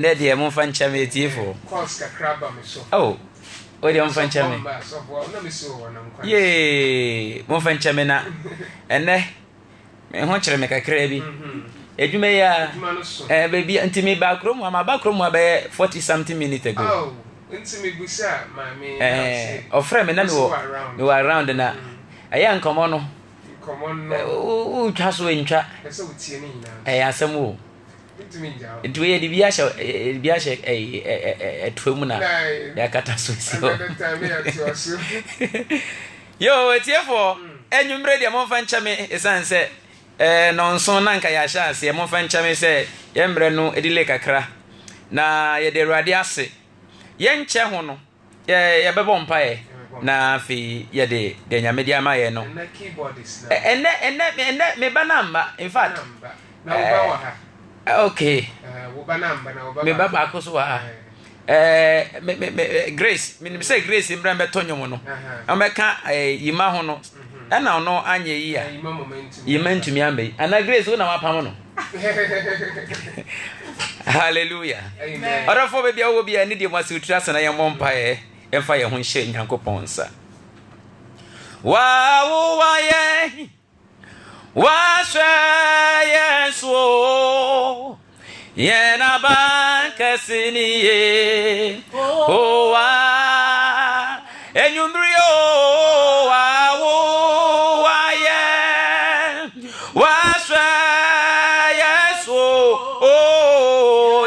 Nedi mo fancha me tifo. Cost crab me so. Oh. O de mo fancha me. Ye, mo fancha me na. Ene. Me ho kire me kakra bi. Edwuma ya baby antimi backroom ama backroom abe 40 something minutes ago. Oh, intimi busa mami. Ofre me na me were around na. Aya nkomo no. Nkomo no. O twa so ntwa. Ese utie ni nyina. Asem wo. Intimi njawo. Ntu ye di bia hye etwemu na. Ya kata so si. Yo, etiefo. Enwumre de mo fa ncha me esanse nonson na nka ya sha ase mo fa ncha me se yembre no edile kakra na ye de ruade ase ye nche ho no ye bebo mpae na fi ye de nyame dia ma ye no enne me banamba in fact na uba wa ha okay wo banamba na uba me baba akoso wa Grace me say Grace mbra beto nyomo no ameka yima ho no ana ono anye yi a yima ntumi ambe ana Grace una wapam no hallelujah amen ora fo be bia wo bia ni de mo se utra sana ye mompa emfa ye ho hye nyankopon sa wa ye wa yeso yena bankasiniye owa enyumbrio wa ye waswa yeso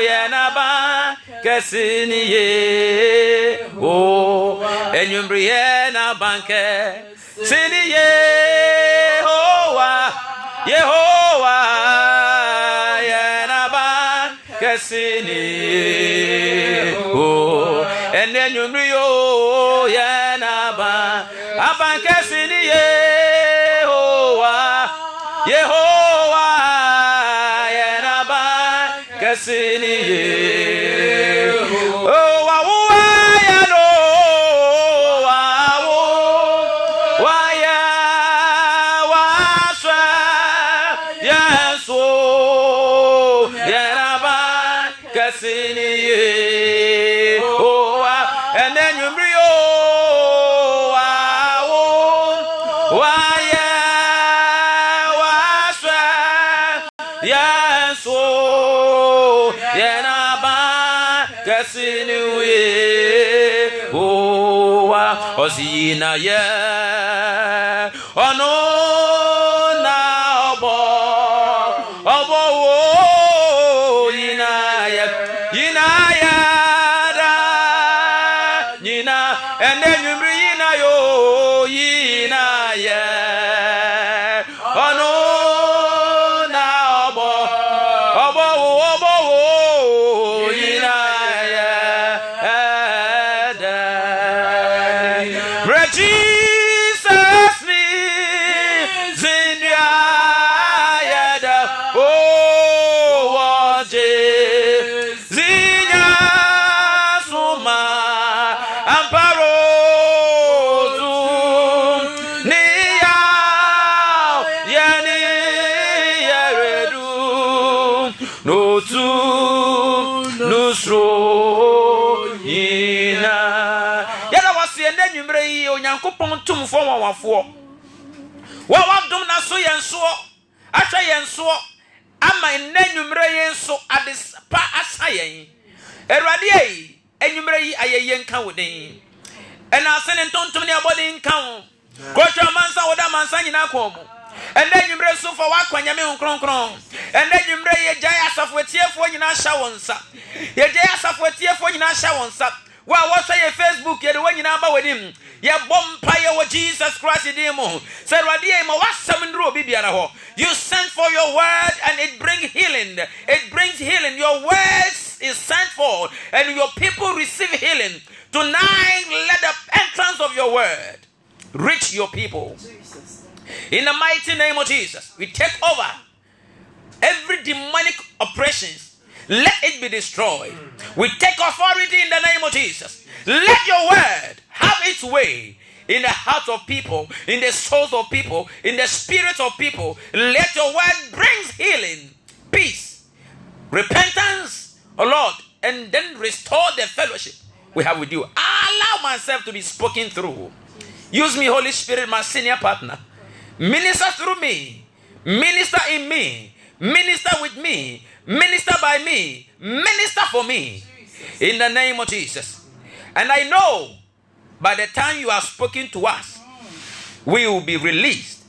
yena bankasiniye o enyumbrie na banke siniye owa Yehovah Kasini oh and then you rio yanaba aban kasini Yehovah yanaba kasini oh wa ya no wa ya wa swa yaso Kasini oh and then you brio yes oh yenaba kasini oh osina ye ono na obo and then you bring yo yina ye ono na obo yina ye Jesus me zindia yada oh waje zinya suma amparo niya yani yeredu no tu nusro ina yala wase ene nwumre yi onyankopon tumfo wawafo wawadom na so yenso atwa yenso ama ene nwumre yenso adespa asayen erade yi enwumre yi ayeye nka wodin ena asene ntontom ne abodi nka wo kotwa mansa woda mansa nyina komo ene nwumre so for wakwanyame nkronkron ene nwumre ye jai asafo nyina hya wonsa ye jai asafo nyina hya wonsa wa wasa ye Facebook ye de wanyina ba wadim ye bompa ye wo Jesus Christ dimo say rade ye ma wasam ndro bibiara ho you sent for your word and it brings healing your words is sent for and your people receive healing tonight. Let the entrance of your word reach your people. Jesus. In the mighty name of Jesus, we take over every demonic oppressions. Let it be destroyed. We take authority in the name of Jesus. Let your word have its way in the hearts of people, in the souls of people, in the spirits of people. Let your word bring healing, peace, repentance, oh Lord, and then restore the fellowship we have with you. I allow myself to be spoken through. Use me, Holy Spirit, my senior partner. Minister through me. Minister in me. Minister with me. Minister by me. Minister for me. In the name of Jesus. And I know by the time you have spoken to us, we will be released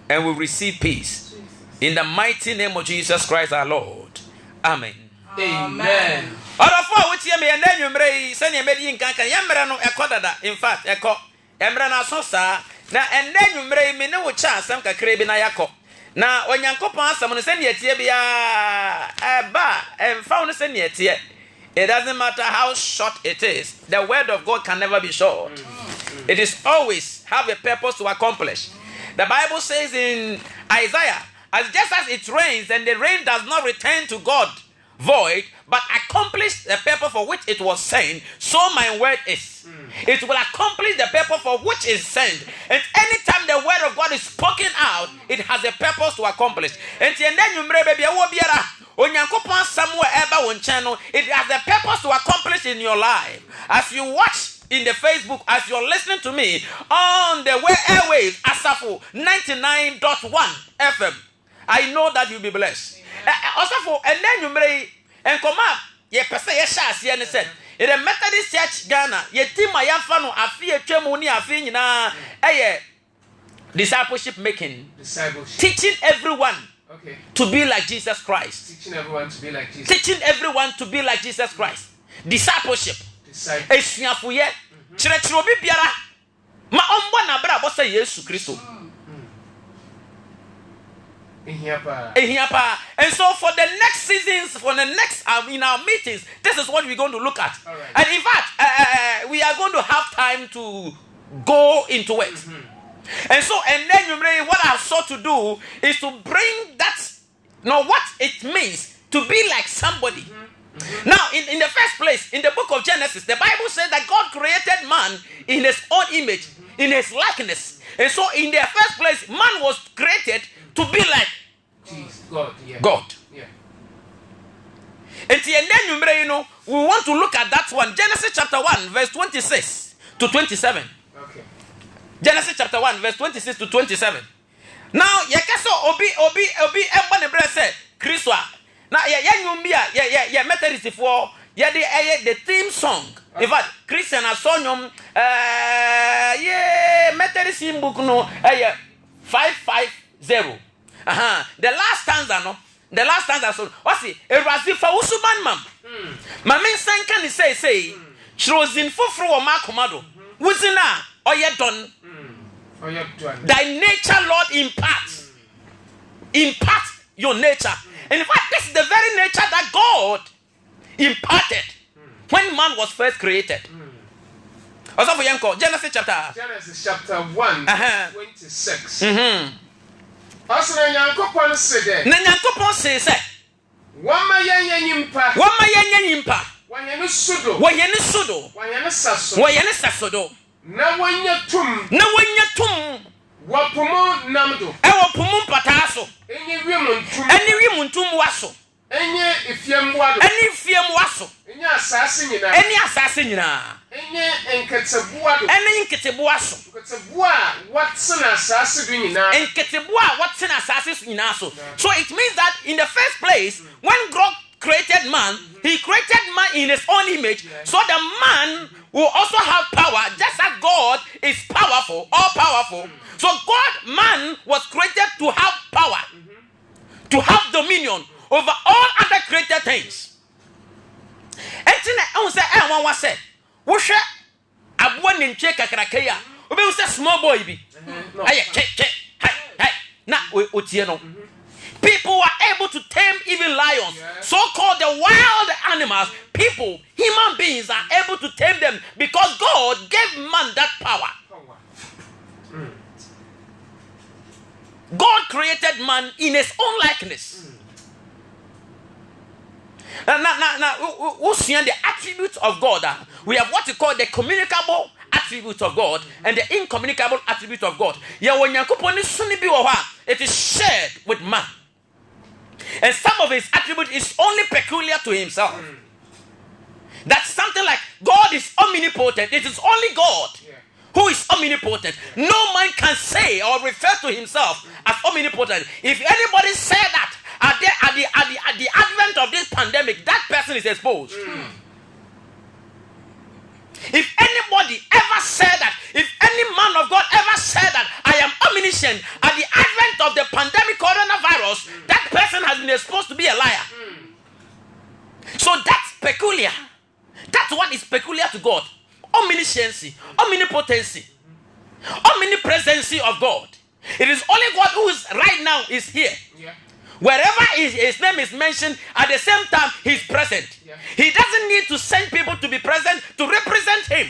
and will receive peace. In the mighty name of Jesus Christ our Lord. Amen. Amen. In fact, emra na so sa na enne nwumre mi ne wo cha asem kakra bi na yakọ na onyankopon asem no se ne etie bia eba emfa no se ne etie. It doesn't matter how short it is, the word of God can never be short. It is always have a purpose to accomplish. The Bible says in Isaiah, just as it rains and the rain does not return to God void, but accomplish the purpose for which it was sent, so my word is. It will accomplish the purpose for which is sent. And anytime the word of God is spoken out, it has a purpose to accomplish. And it has a purpose to accomplish in your life. As you watch in the Facebook, as you're listening to me on the airwaves, Asafu 99.1 FM, I know that you'll be blessed. Also for and then you may and come up ye pese ye shas ye ne said in the Methodist Church Ghana ye team my fano afi atwemu ni afi nyina discipleship making, teaching everyone to be like Jesus Christ, teaching everyone to be like Jesus, discipleship esuafo ye kyerɛkyerɛ obi biara ma ɔmbɔ na bra bɔ sɛ Yesu Kristo. And so for the next seasons, for the next in our meetings, this is what we're going to look at. Right. And in fact, we are going to have time to go into it. And so, and then what I sought to do is to bring that, what it means to be like somebody. Now, in the first place, in the book of Genesis, the Bible says that God created man in his own image, in his likeness. And so, in the first place, man was created to be like God. Yeah. And then we want to look at that one. Genesis chapter 1, verse 26 to 27. Okay. Genesis chapter 1, verse 26 to 27. Now, yakaso obi embone bre say Christo. Now, ya Methodist for the theme song. In fact, Christian asonyom Methodist in book no 550. The last stanza so what's it? Erazi fa usuman mam. Mamen sanka ni say chrozin foforo o makomado. Wuzina oye don. Thy nature, Lord, impart your nature. And in fact, this is the very nature that God imparted when man was first created. Also for Yanko, Genesis chapter 1, 26. Also, Nyankopon said, Wama yanyimpa. Wanyane sudo. Na wanya tum. Wapumu namdo. Ewo pumu pataso. Enye wimuntum waso. Enye ifiem wado. Enye asase nyina. Enye enketebuado. Nketebua watsena asase du nyina. So it means that in the first place, when God created man, he created man in his own image, so the man will also have power, just as God is powerful, all powerful. So man was created to have power, to have dominion over all other created things. And I say, "Woshe abuwa ninche kakrakaya." Obe use small boy bi. Hey. Na otie no. People were able to tame even lions, so-called the wild animals. People, human beings, are able to tame them because God gave man that power. God created man in his own likeness. Now, what's the attributes of God? We have what we call the communicable attributes of God and the incommunicable attributes of God. It is shared with man. And some of his attributes is only peculiar to himself. That's something like God is omnipotent. It is only God who is omnipotent. No man can say or refer to himself as omnipotent. If anybody said that at the advent of this pandemic, that person is exposed. If anybody ever said that, if any man of God ever said that I am omniscient at the advent of the pandemic coronavirus, that person has been exposed to be a liar. So that's peculiar. That's what is peculiar to God. Omnisciency, omnipotency, omnipresency of God. It is only God who is right now is here. Wherever his name is mentioned, at the same time, he's present. He doesn't need to send people to be present to represent him.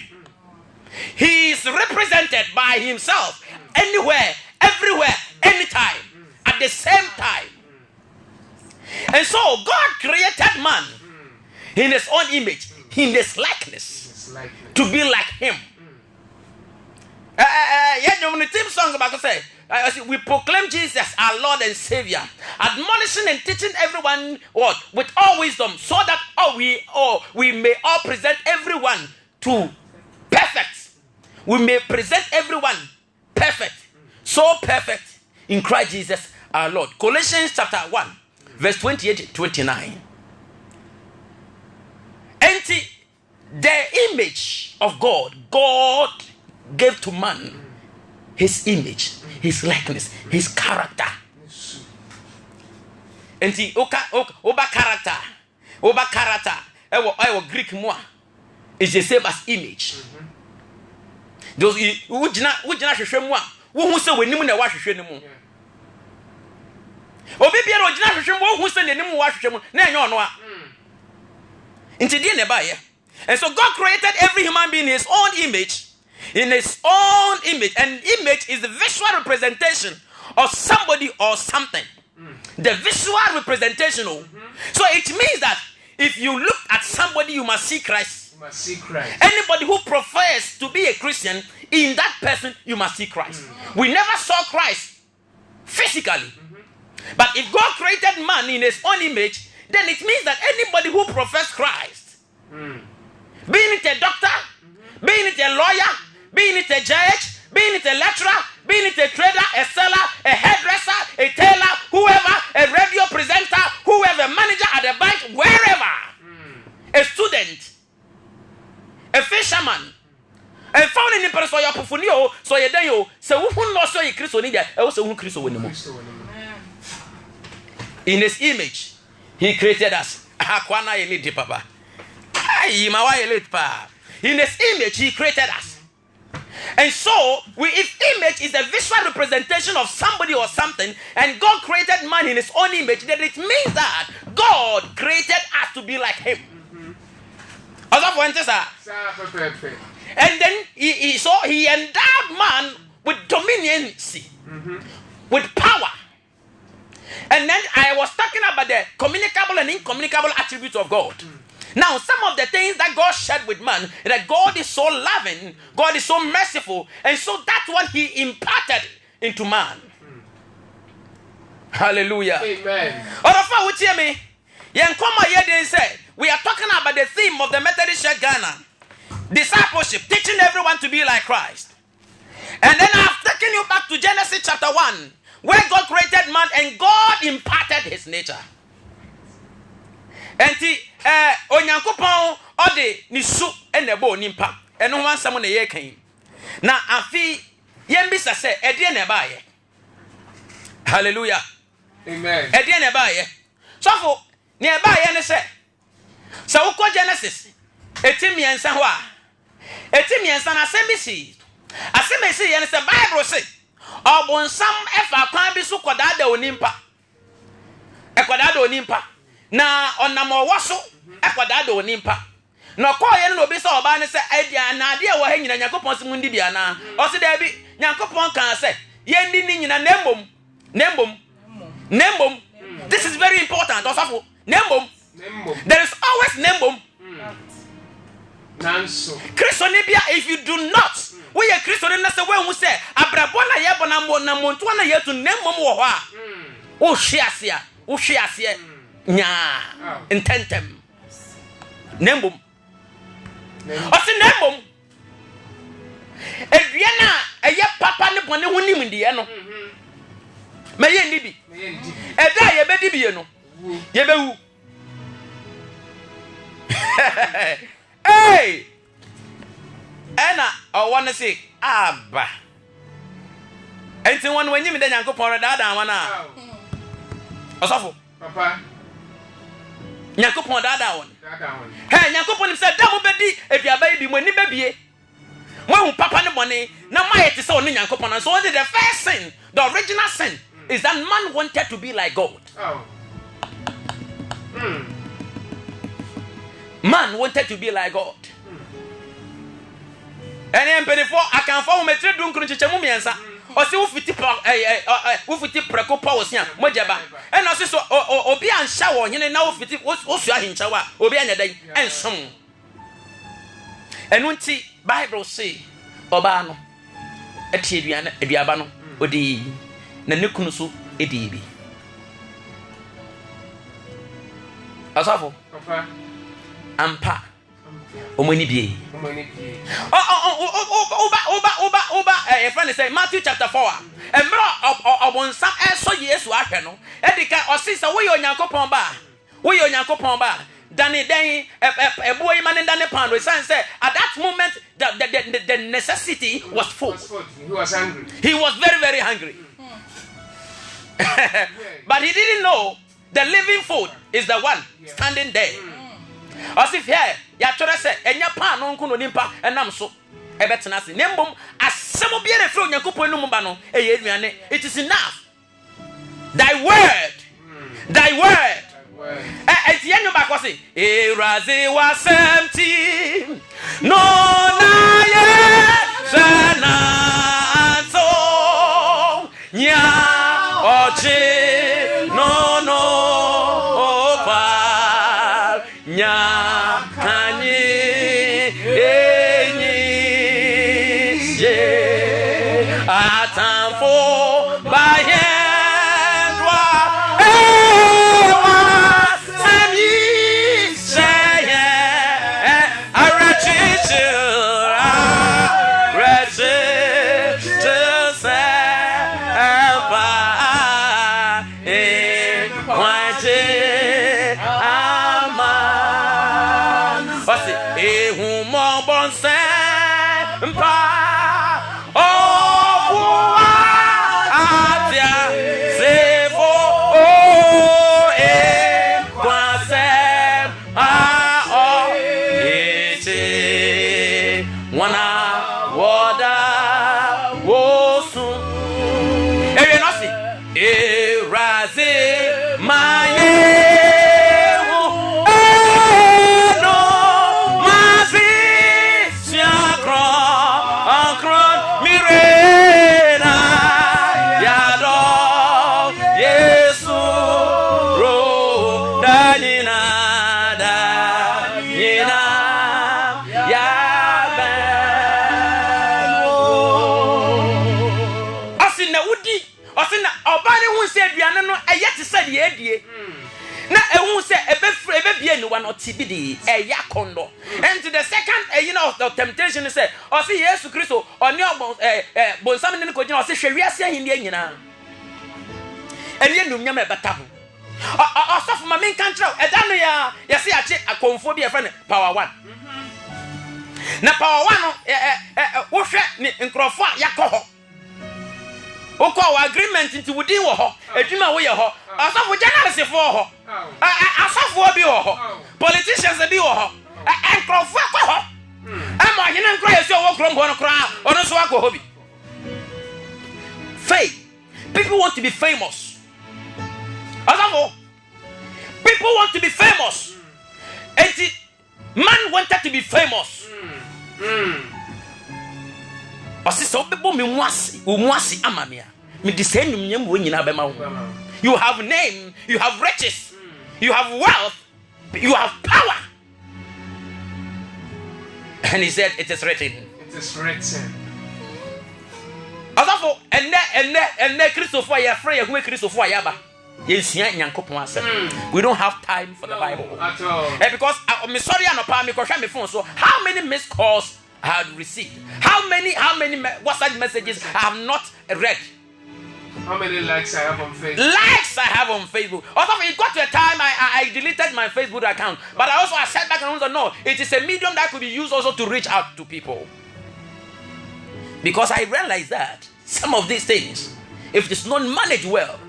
He is represented by himself anywhere, everywhere, anytime, at the same time. And so God created man in his own image, in his likeness, to be like him. The theme song about to say, we proclaim Jesus our Lord and Savior, admonishing and teaching everyone what with all wisdom, so that we may all present everyone to perfect. We may present everyone perfect, so perfect in Christ Jesus our Lord. Colossians chapter 1, verse 28-29. And the image of God gave to man his image, his likeness, his character. And the oba character, our Greek moi is the same as image. Those who say when you na wash hwehwe mu. Obi bia na ogina hwehwe mu who say ne mu wash hwehwe mu na enye ono a. Nti die ne ba ye. And so God created every human being in his own image. In his own image. And image is the visual representation of somebody or something. The visual representation. So it means that if you look at somebody, you must see Christ. You must see Christ. Anybody who professes to be a Christian, in that person, you must see Christ. We never saw Christ physically. But if God created man in his own image, then it means that anybody who professes Christ, being it a doctor, being it a lawyer, being it a judge, being it a lecturer, being it a trader, a seller, a hairdresser, a tailor, whoever, a radio presenter, whoever, manager at a bank, wherever, a student, a fisherman, a found in person, your pufunio, so you then you say, who knows so you Christ on India, also who Christ on in his image, he created us. Akwana elite papa. In his image, he created us. And so, if image is a visual representation of somebody or something, and God created man in his own image, then it means that God created us to be like him. And then he endowed man with dominion, with power. And then I was talking about the communicable and incommunicable attributes of God. Now, some of the things that God shared with man, that God is so loving, God is so merciful, and so that's what he imparted into man. Hallelujah. Amen. We are talking about the theme of the Methodist Church Ghana. Discipleship, teaching everyone to be like Christ. And then I've taken you back to Genesis chapter 1, where God created man and God imparted his nature. And onyankopon ode ni su enebo nimpa eno ho ansam na ye kan na afi yembisa se ede na ba ye. Hallelujah. Amen. Ede na ba ye so fo ne ba ye ne se wo Genesis etimiensa ho a etimiensa na asembisi ye ne se Bible say obonsam efa kwan bi so kodada onimpa ekodada onimpa na onamo waso ekwada do nimpa no ko ye no obi se oba ne se adia na ade wo ha nyina Yakobon se mundi bia na o se da bi Yakobon kan se ye ndi ni nyina nembom this is very important osafo nembom there is always nembom nanso Christo ne bia if you do not we ye Christo ne se we hu se abrabo na ye bona na monto na ye tu nembom wo ho a wo hwe ase nya intentem nembom Ɔsi na ebom. Eduana eye papa ne bone ho nim ndiye no. Meye ndibi. Eda ye bedi biye no. Ye bewu. Hey! Ena wanna say aba. Enti won wanyim de Nyankopon da wana. Osofo. Papa. Nyankopon da won. Hey, Nyankopon say da mo bedi aduaba bi mo ni babie. Mo hu papa ne bone na ma yete say oni Nyankopon so the first sin, the original sin is that man wanted to be like God. Oh. Man wanted to be like God. And then before I can form a trade dunk chemu miensa. Or see ufiti preko power sia mojaba. And also so obi an shower hine na ufiti osu ahinchawa obi anya dan ensom. And unti Bible say oba no etie aduaba no odi na nekunu so edi bi. Asafo Papa ampa omoni bie a friend say Matthew chapter 4 emro obonsam eso Yesu ahwe no edika osisa wo ye Onyankopon ba dani den ebo yi mane dani pando say at that moment the necessity was full. He was hungry. He was very, very hungry. But he didn't know the living food is the one standing there. As if here, ya chora say, enya pa no nko no nimpa enam so ebetena se. Nembom asemo bia na fro Nyankopon no mba no eye aduane. It is enough. Thy word. Eti enyo ba ko se, eraze wasemti. No na ye sana so nya oje no opa nya kanye enyi je atamfo bahendwa ewa sami seye arachichira na ehun se ebebie ni one otibidi eya kondo. And the second the temptation is say o se Yesu Kristo oni ogbon bonsam ne ko gina o se hwewiase ahinde nyina eniye numnyam ebeta ho osof ma men kan traw eda no ya se ache akonfo bi e fa ne power 1 na power 1 no wo hwe ni nkrofo a yakoho oko agreement nti wudi wo ho adwuma wo ye ho asofo generals fo ho asofo bi wo ho politicians bi wo ho enkrofo ko ho ama hene nkro yesi wo krom ho no kra ono so akọ bi faith. People want to be famous. Asofo people want to be famous. And man wanted to be famous. Osiso bebo me muasi amamia. Me disenu nyem wo nyina bema wo. You have name, you have riches, you have wealth, you have power. And he said it is written. It is written. Asafo enne Christopher ya frey hu Christopher ya ba. Yes, Yankopon asem. We don't have time for the Bible. At all. Because me sorry anopa me kwhwa me phone so how many missed calls I have received? How many WhatsApp messages I have not read? How many likes I have on Facebook? Likes I have on Facebook. Also, it got to a time I deleted my Facebook account. But I said back and said, no, it is a medium that could be used also to reach out to people. Because I realized that some of these things, if it's not managed well,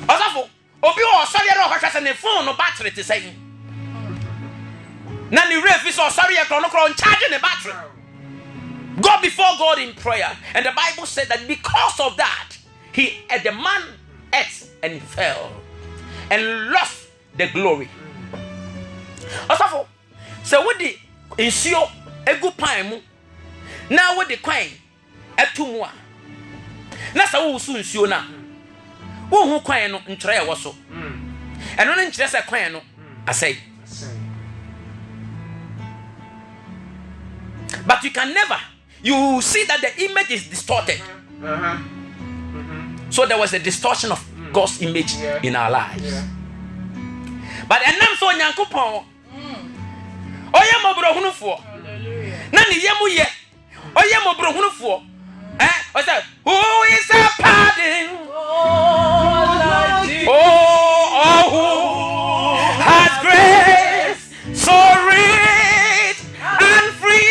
also, obi o sorry no hwahwase ne phone no battery te say. Na ni ref is sorry e kro charge the battery. Go before God in prayer. And the Bible said that because of that, the man ate and he fell and lost the glory. Also, so with the insure a good time, now with the coin at 2 more. That's how we soon see now. Who coin in tray also. And on interest a coin, I say. But you can never. You see that the image is distorted. So there was a distortion of God's image in our lives. But and I'm so Nyankopon. Oye mo bro hunu fo. Na ni yemu ye. Oye mo bro hunu fo. O say who is a pardon? Who has grace so rich and free.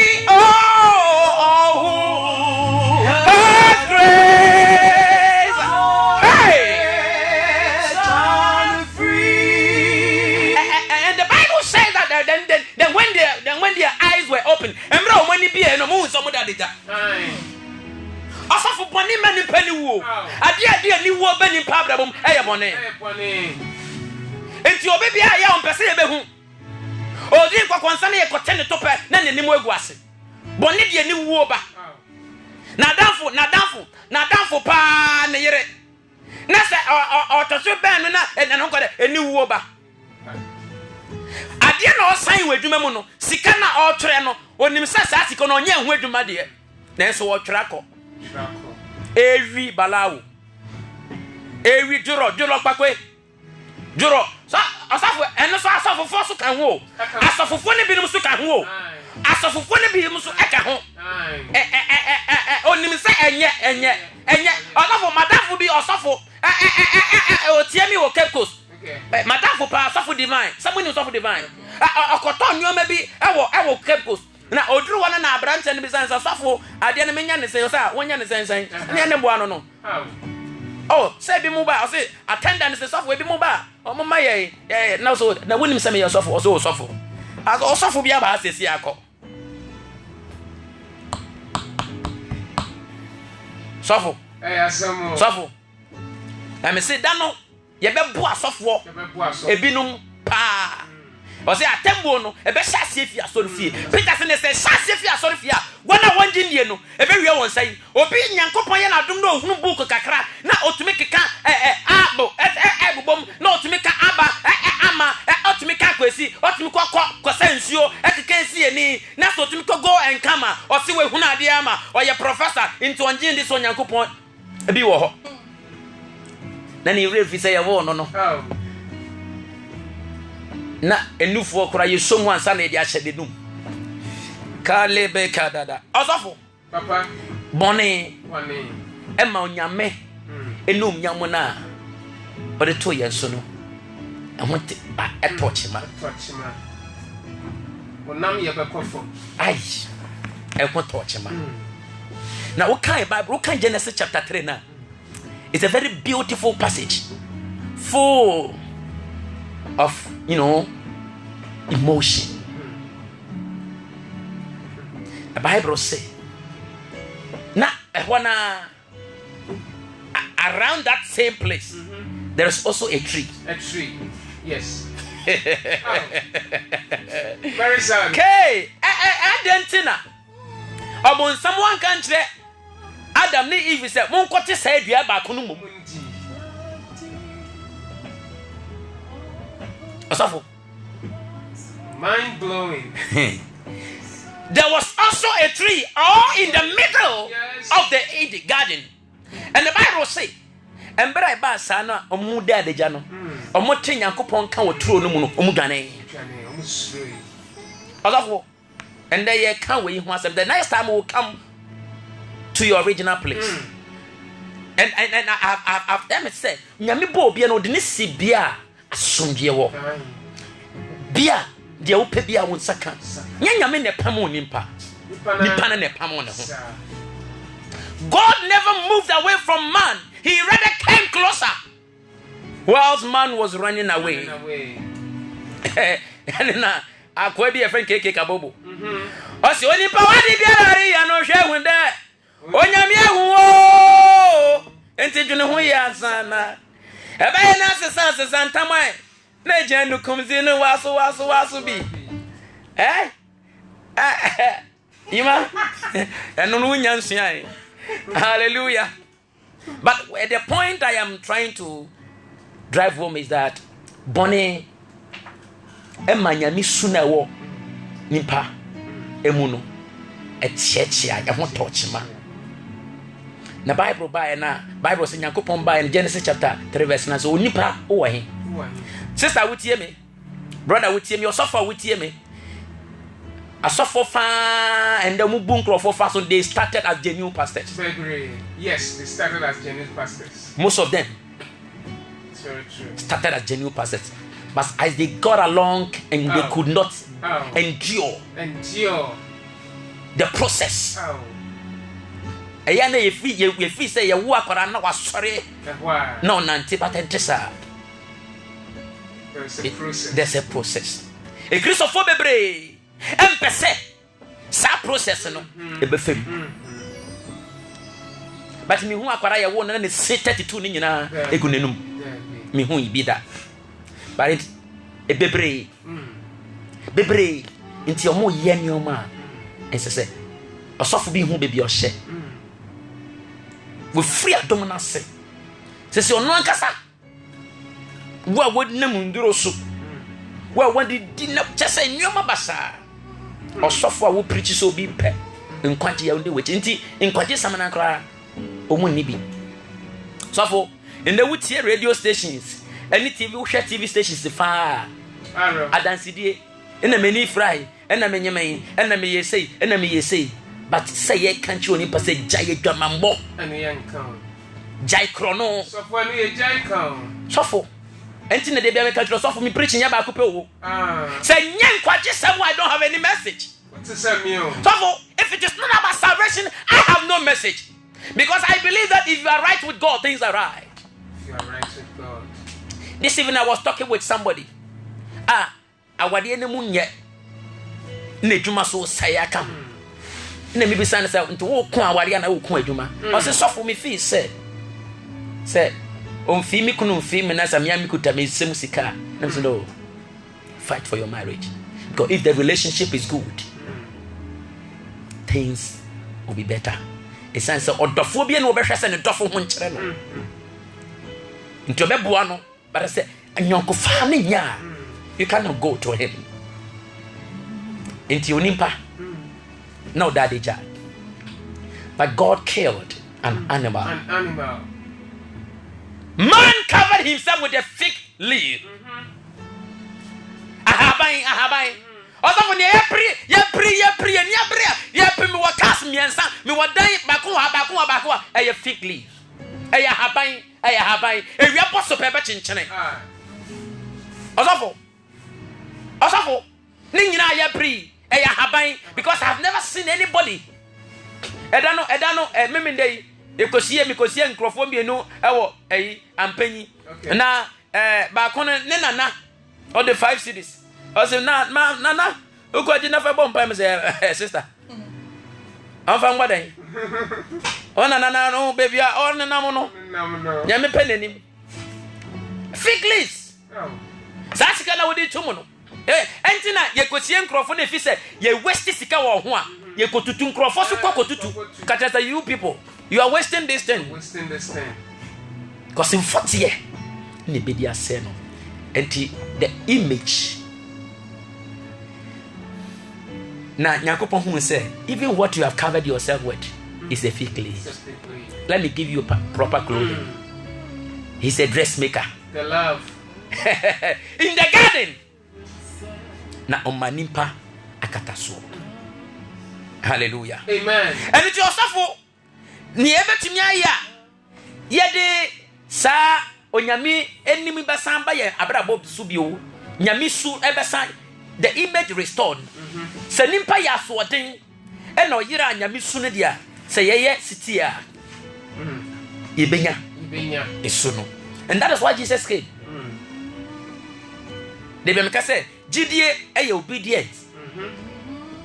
Then when their eyes were open, and bro, when you be no more, some of that data. Also, for Bonnie Manny Penny Woo, I dear new war Benny Pabram, Ayabone. It's your baby, I am Passable. Oh, dear, concerning a contender topper, none any more guassi. Bonnie, dear new war back. Now down for pa, Nayere. Nasa or to ban and I don't got a new war back. Adia na osan we dwuma mu no sika na o twere no onim sasa sika no nya hu adwuma de na so wo twere akọ ewi balawo ewi juro pakwe juro so asafo eno so asafo so kan ho asafo ne binim so kan ho asafo ne binim so eka ho onim sa enye asafo madafo bi asafo o tiemi wo Cape Coast. Madam for power, suffer divine. Someone who suffer divine. A cotton, you may be, I will Cape Coast. Now, Odru one and a branch and besides a suffer. I didn't mean to say, one yan is saying, no. Oh, say be mobile. I say, attendant is the software be mobile. Oh, my, now so the women send me yourself also suffer. As also for be about this Yako. Suffer. Suffer. Let me say, Dano. Ye be boa sofo ebinum pa o say atembo no e be hyase fi asorifie Peter say hyase fi asorifie wana wanjindie no e be wie won sai obi Nyankopon ye na dum no hunu book kakra na otumi keka abo ebobom na otumi ka aba ama otumi ka kwesi otumi ko sensuo ekeka si eni na so otumi ko go and come o say we hunu ade ama o ye professor into wanjindi so Nyankopon e bi wo ho na ni refi say ya wo no na enufo kora yesomu ansa na e di ahyede num kalebe kadada osofo papa bone ema onyame enum nyamo na ode to yenso no ehonte etochima onam ye be kofo ai tochima na wo kan Bible wo kan Genesis chapter 3 na. It's a very beautiful passage, full of, emotion. The Bible says, around that same place, there is also a tree. A tree, yes. Very sad. Okay, Argentina. About someone country. Adam ni Eve said, "Mon kote say dua ba ko no mum." Asafo. Mind blowing. There was also a tree all in the middle of the Eden garden. And the Bible say, Embra ba sa na omu da adagya no omo te Nyankopɔn ka wo turo no mu no omu dwane Osafo and they can't wait the next time we will come to your original place and I've them said nyame bo bia no de ne si bia asomdwe wo bia de wo pe bia wo nsaka nya nyame ne pam onimpa nipa na ne pam on ho God never moved away from man. He rather came closer whilst man was running away. And akwa bi e friend keke kabobo o si oni pa wadi biara ri ya no hwe hu de onyame ahu o enti dwene ho ya sana e ba na sesa ntamai na janu kumzi no waso bi Ima eno no nya nsuan hallelujah. But at the point I am trying to drive home is that Bonnie Emanyami suna wo nimpa emu no etiechia e ho touchma na Bible say Nyankopon ba in Genesis chapter 3 verse 9 so nipa wo he sister wutie me brother wutie me osofo wutie me asofo fa and the mubu nkrofo fa so they started as genuine pastors. Yes, they started as genuine pastors. Most of them It's very true. started as genuine pastors. But as they got along and they could not endure the process. You feel say you work or not was sorry. No, nanti but there's a process. A Christopher Bebre empese sa process no e be fam. But me hu akwara ye wo na 32 ni nyina egunenum. Me hu ibi da. But a bebre into your more yen your man and say a soft being who baby or share with free dominance. Says your non cassa. What would Namunduro soup? Well, when did not just say new mabasa or software will preach so be pet in quantity on the witch in quantity salmon cry or munibi. So for in the wood here radio stations. Any TV stations the far. Adansidie. And a many fry. And a many main. And a me say. And a me say. But say ye can't you only pass a giant mambo. And a young count. Jai chrono. So for me a giant count. Shuffle. And in the day I can't for me preaching about Kupo. Say young quadrant someone I don't have any message. What's the same you? So if it is not about salvation, I have no message. Because I believe that if you are right with God, things are right. You are right with God. This evening I was talking with somebody. Awade ene munye. Na adwuma so sayaka. Na me bisa na say nto wo ko awade na wo ko adwuma. O se sofo me fi say on fi mi kunu fi me na sa me amikuta me sem sika. Na me say no. Fight for your marriage. Because if the relationship is good, things will be better. It sounds so odofo bi na wo behwe say ne dofo ho nkere no. Nto be boa no. But I said, you cannot go to him. Into Unimpa. No daddy jack. But God killed an animal. Man covered himself with a fig leaf. Ahabai. Also when you pre me wa cast me and me wa die bakua a fig leaf. Ahabai. We are supposed to pay chinchene. Osafo. Ningina ya pre. Habai because I've never seen anybody. Edano memende ekosie nkrofo mienu ewo ampanyi. Na ba kono ne nana all the 5 cities. I say na ukwaji na fa bompa me say sister. Anfa ngwadan. Ona no baby or na no. Ya me penenim. Fig leaves. Sa sika na wodi tumu no. Entina ye kosie nkrofo na fi say ye waste sika wo ho a ye kotutu nkrofo so kotutu. Kata say you people, you are wasting this thing. Because in 40 years ne bedi ase no. Enti the image na Nyankopon hu say even what you have covered yourself with is a fig leaf. Let me give you proper clothing. He's a dressmaker. The love. In the garden. Na omanimpa akataso. Hallelujah. Amen. And it yourself ni ebetumi aya yede sa onyame enimi besamba ye abrabo su bio nyame su ebesa the image restored. Se nimpa ya so oden e na oyira nyame su ne dia se yeye sitia ibenya esu no. And that is why Jesus came. They be make say gidie e obedient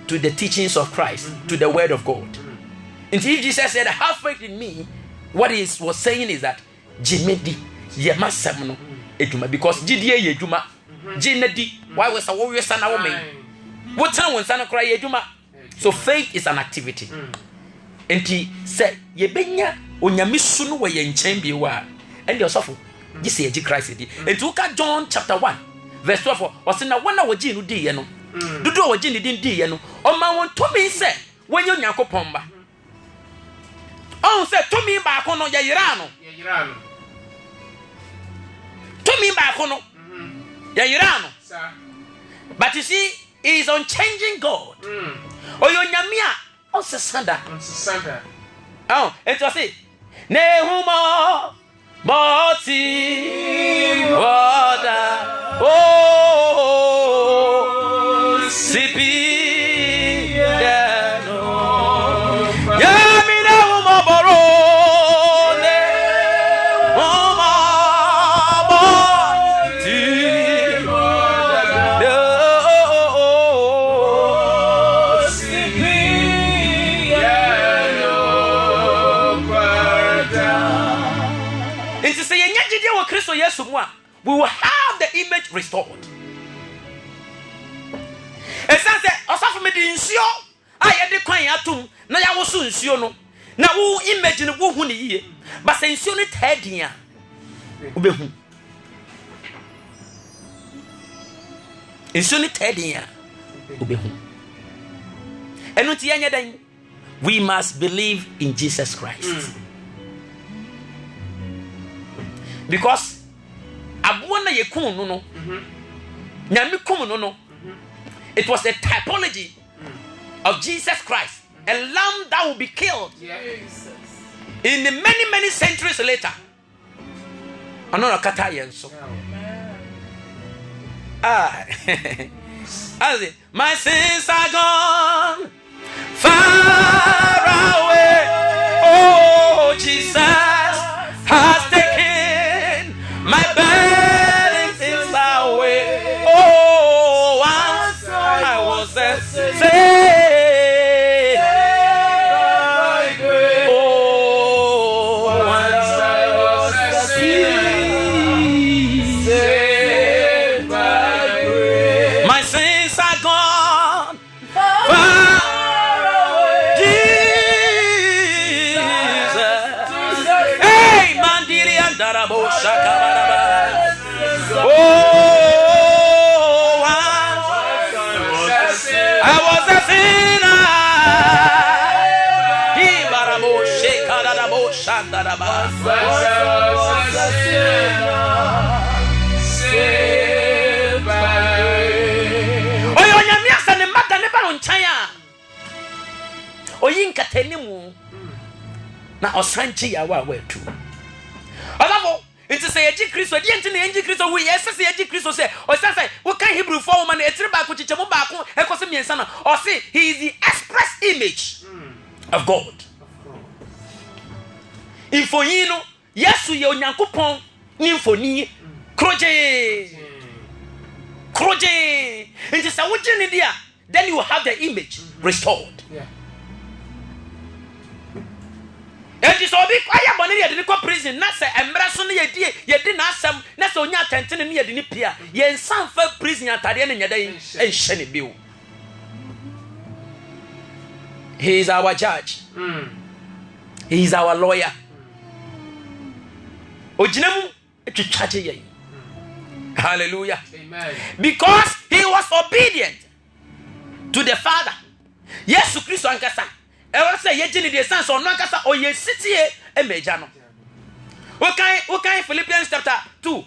to the teachings of Christ, to the word of God. And if Jesus said, have faith in me, what he was saying is that Jimedi Yemasamno Ejuma, because Jidie Yejuma, Jinedi, why was a warrior son of me? What time when son cry Yejuma? So faith is an activity. And he said, Yebenya, Onyamisunu were in chamber, and your suffer. This is Christ. And look at John chapter 1, verse 12. Or say, now one hour Jinu D. Do what Jini didn't D. On my one to me say, when you're Yanko Pomba. Oh, say to me back on Yayirano. To me back on Yayirano. But you see, he is unchanging God. Oh, your Yamia, oh, Sanda. Oh, it was it. Nehuma, Boti, Wada, oh, Sipi. We will have the image restored. And since also me the insure, I had the coin atum, na ya was soon sure no. Now who imagine who ye, but say soon it head here. Ubehu. In soon it head here. Ubehu. And what ye we must believe in Jesus Christ. Because Abuana yekun no. Nyami kum no. It was a typology of Jesus Christ, a lamb that will be killed. In the many centuries later. Another kata so. My sins are gone far away. Oh, Jesus has taken my burdens away. Oh, once I was saved. Oh, once I was saved by grace. My sins are gone far away. Jesus. Hey, Mandiri and Darabo Shaka. Na osanchi ya wa wetu. Alabo, it's say Eji Kristo, di enti na Eji Kristo we yes say Eji Kristo say, o say we kan Hebrew for man etiri ba ko chichemu ba ko e ko se miensa na. O say he is the express image of God. Infoni no Yesu ye Onyankopon ni infoni kroje. Enti say wo gene dia, then you will have the image restored. Yeah. And this will be quiet money at the prison. Not say, and Brason, ye did not some, not so near tension near the Nipia. Ye in some fair prison at the end of your day and Shenny Bill. He is our judge, he is our lawyer. Ojinamu to charge ye. Hallelujah. Amen. Because he was obedient to the Father. Yes, Christ Ankasa. I say, ye the sense or Nankasa or ye city a major. Okay, Philippians chapter 2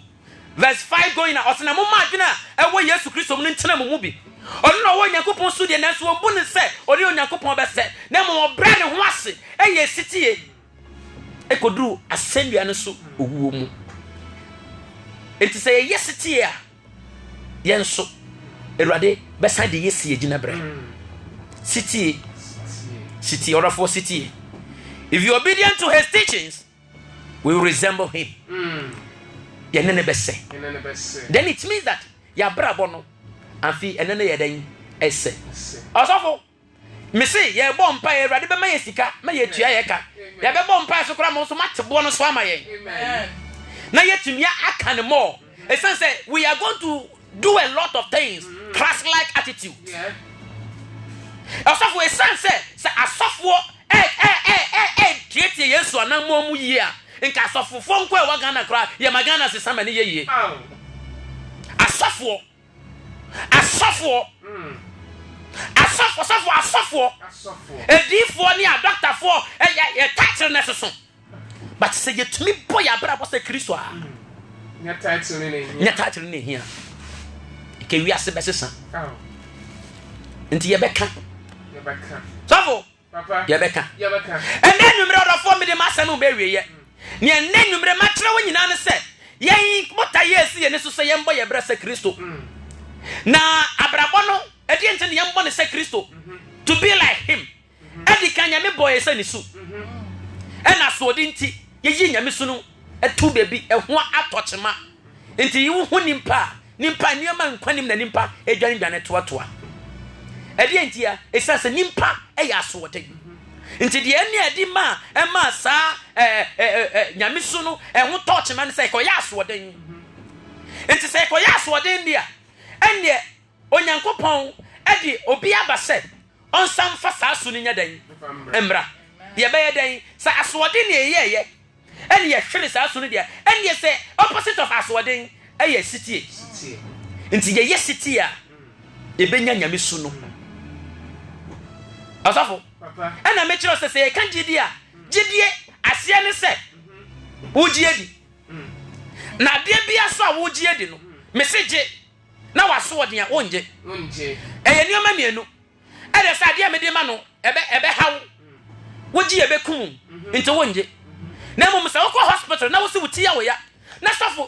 verse 5 going na osena mo ma adwena ewo Yesu Kristo mu ntena mo mu bi ono no wo Nyankopɔn so de na so obu ne se ori Nyankopɔn be se na mo obra ne ho ase eye sitie ekoduru asendua ne so owuo mu enti se ye sitie a yenso Erade besan de yesi egina bre sitie order for sitie. If you are obedient to his teachings, we will resemble him. Then it means that ya brabono and fee and then ye esse. Also, me say ye bomb pie ready by my sika, my yeka. Ya be bomb pie so cram so much bonus for my amen. Now yet to me I can more. A son say we are going to do a lot of things, Christ-like attitude. Also, a son say a software create yes or no more year. In case of phone call, we're gonna cry. Yamagana says somebody ye. A software. A deep for near doctor for a title necessary. But say it to me, boy, I better was a Christo. Your title in here. Can we ask the best son? Into your back. So, Papa, Yabeka. And then you made a 4 million master no bury yet. Near then you made a match when you know said, Yea, what I hear see and this is a young boy, a brother Christo. Now, Abrabono, a gent and young boy, say Christo, to be like him. And the Kanyame boy is any soup. And I saw dinty, ye Yamisunu, a 2 baby, a 1 up touch ma. Into you who nimpa, near man, quanim the nimpa, a giant than a twatwa. At the end here, it says a nimpa, a yaswatting. Into the end, Dima, a massa, Yamisuno, and who touch man say, Koyaswatting. And to say, Koyaswatting there. And yet, on Yankopon, Eddie, Obiaba said, on some fasasun in your day, Embra, the Abaya day, say Aswadin, ye, and yet, Phyllis Asunidia, and yet say, opposite of Aswading, a city. Into the yes city, a Benya Yamisuno. Asafo and I make sure to say can't Jidia Asian said Ujiedi na dear be a saw Ujiedi no message now I saw the onje a new mamiano and as I dear Medimano ebe how would you ebe kum into onje now Mumsako hospital now see what tia ya na suffer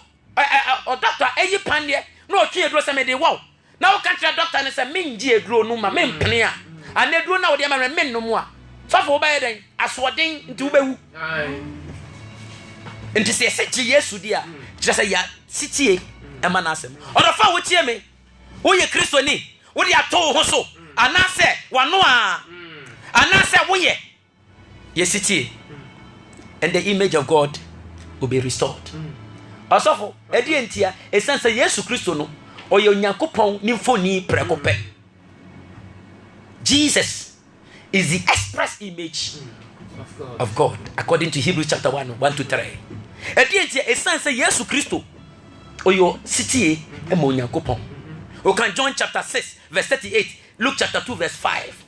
or doctor a pandia no tree dress a made wow now country doctor and say minji a grow no ma men penia. And they do now, they are men no more. So for by then, as what thing to be. And to say, yes, dear, just a city, a manasem. Or the far with me, who you Christian, what you are told also, and I said, one no, and I said, oh, yeah, yes, city, and the image of God will be restored. Also, for a dear, a sense of yes, Christian, or your Yakupon, Nymphony, Precope. Jesus is the express image of God, according to Hebrews chapter 1:1-3. And the essence of Jesus Christ, or your city, and Monyankopon. You can join chapter 6, verse 38, Luke chapter 2, verse 5.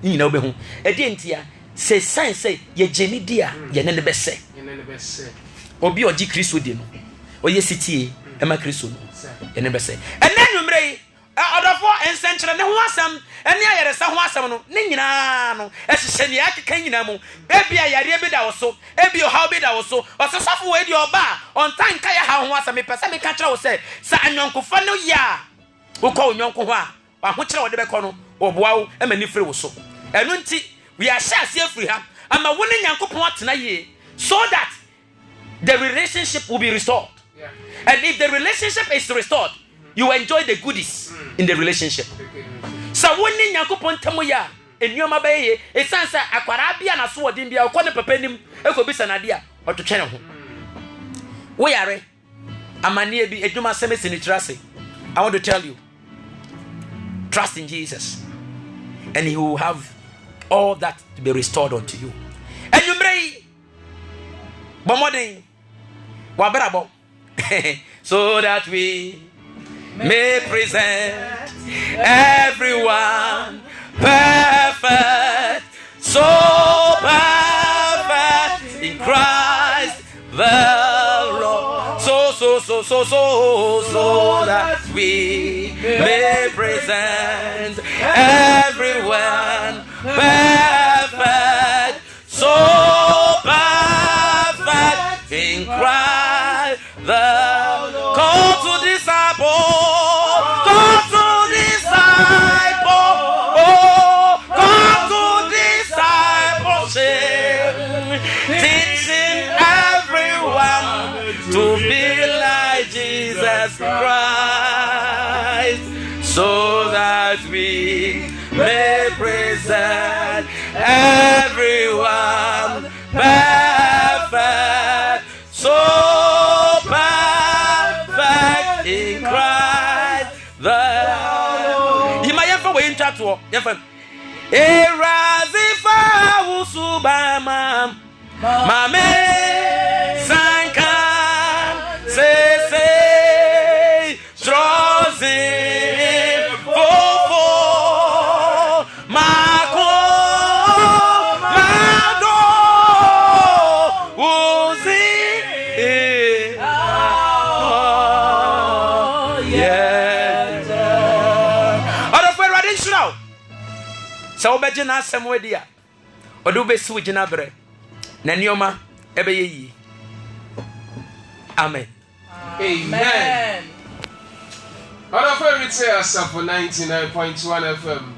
You know, and the say, science say, ye Jenny dear, ye never best say. Or be or G Christo dino, or ye city, and my Christo, ye never say. And then you may. Other four and central, no one some, and near some Nina, no, as a Seniac Kanamo, Ebia Yaribida also, Ebio Hobida also, or so soft way your bar, on time Kaya how was a me Passamic control say, San Yonko Fano ya, who call Yonko, or which are the Becono, or wow, and many free so. And we are shall free ham, I'm a winning Yanko Pontana, so that the relationship will be restored. And if the relationship is restored, you enjoy the goodies in the relationship. So when you go Tamoya in your Mabaye, it sounds like Aquarabia and a sword in the Alcona Papenim, Eco Bissanadia, or to channel. We are a man near be a Duma Semis in the Tracy. I want to tell you, trust in Jesus, and He will have all that to be restored unto you. And you may, Bomoding, Wabrabo, so that we may present everyone perfect, so perfect in Christ the so that we may present everyone perfect, so perfect in Christ. The call to disciple, call to disciple, oh, call to discipleship, teaching everyone to be like Jesus Christ, so that we may present everyone perfect, so perfect in Christ. You might have to wait in chat to Erazifa Usubama Mame Sankan say Strozin Fofo Mako Mado Uzi so obeje na asem wedi a odo besi wugina bre na nioma ebe yi. Amen. Amen. Other favorite say us for 99.1 FM.